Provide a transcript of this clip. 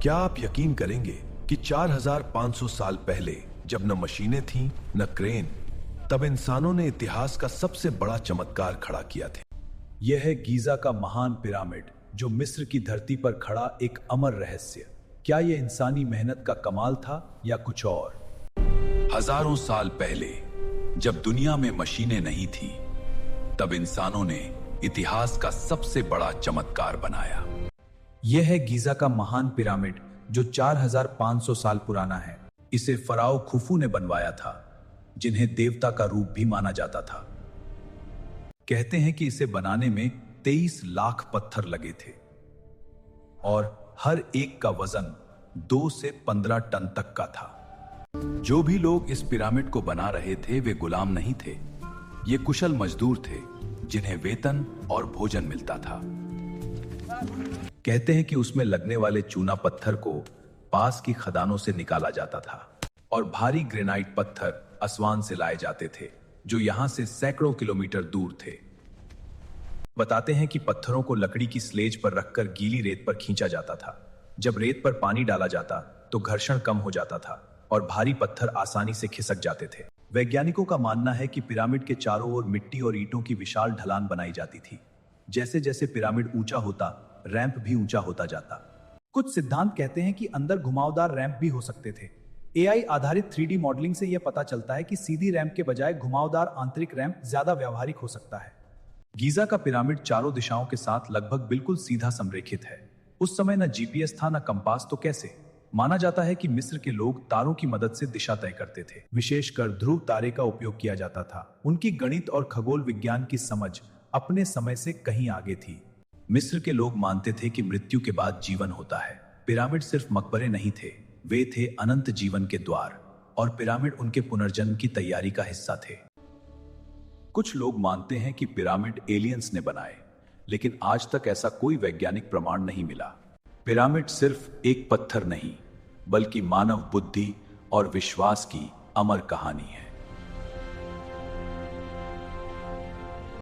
क्या आप यकीन करेंगे कि 4500 साल पहले जब न मशीनें थीं न क्रेन, तब इंसानों ने इतिहास का सबसे बड़ा चमत्कार खड़ा किया था। यह है गीजा का महान पिरामिड, जो मिस्र की धरती पर खड़ा एक अमर रहस्य। क्या यह इंसानी मेहनत का कमाल था या कुछ और? हजारों साल पहले जब दुनिया में मशीनें नहीं थी, तब इंसानों ने इतिहास का सबसे बड़ा चमत्कार बनाया। यह है गीजा का महान पिरामिड, जो 4500 साल पुराना है। इसे फराओ खुफू ने बनवाया था, जिन्हें देवता का रूप भी माना जाता था। कहते हैं कि इसे बनाने में 23 लाख पत्थर लगे थे और हर एक का वजन 2 से 15 टन तक का था। जो भी लोग इस पिरामिड को बना रहे थे, वे गुलाम नहीं थे। ये कुशल मजदूर थे, जिन्हें वेतन और भोजन मिलता था। कहते हैं कि उसमें लगने वाले चूना पत्थर को पास की खदानों से निकाला जाता था और भारी ग्रेनाइट पत्थर असवान से लाए जाते थे, जो यहां से सैकड़ों किलोमीटर दूर थे। बताते हैं कि पत्थरों को लकड़ी की स्लेज पर रखकर गीली रेत पर खींचा जाता था। जब रेत पर पानी डाला जाता तो घर्षण कम हो जाता था और भारी पत्थर आसानी से खिसक जाते थे। वैज्ञानिकों का मानना है कि पिरामिड के चारों ओर मिट्टी और ईंटों की विशाल ढलान बनाई जाती थी। जैसे जैसे पिरामिड ऊंचा होता, रैंप भी ऊंचा होता जाता। कुछ सिद्धांत कहते हैं कि अंदर घुमावदार रैंप भी हो सकते थे। एआई आधारित 3D मॉडलिंग से यह पता चलता है कि सीधी रैंप के बजाय घुमावदार आंतरिक रैंप ज्यादा व्यावहारिक हो सकता है। गीजा का पिरामिड चारों दिशाओं के साथ लगभग बिल्कुल सीधा संरेखित है। उस समय न जीपीएस था न कंपास, तो कैसे? माना जाता है कि मिस्र के लोग तारों की मदद से दिशा तय करते थे। विशेषकर ध्रुव तारे का उपयोग किया जाता था। उनकी गणित और खगोल विज्ञान की समझ अपने समय से कहीं आगे थी। मिस्र के लोग मानते थे कि मृत्यु के बाद जीवन होता है। पिरामिड सिर्फ मकबरे नहीं थे, वे थे अनंत जीवन के द्वार, और पिरामिड उनके पुनर्जन्म की तैयारी का हिस्सा थे। कुछ लोग मानते हैं कि पिरामिड एलियंस ने बनाए, लेकिन आज तक ऐसा कोई वैज्ञानिक प्रमाण नहीं मिला। पिरामिड सिर्फ एक पत्थर नहीं, बल्कि मानव बुद्धि और विश्वास की अमर कहानी है।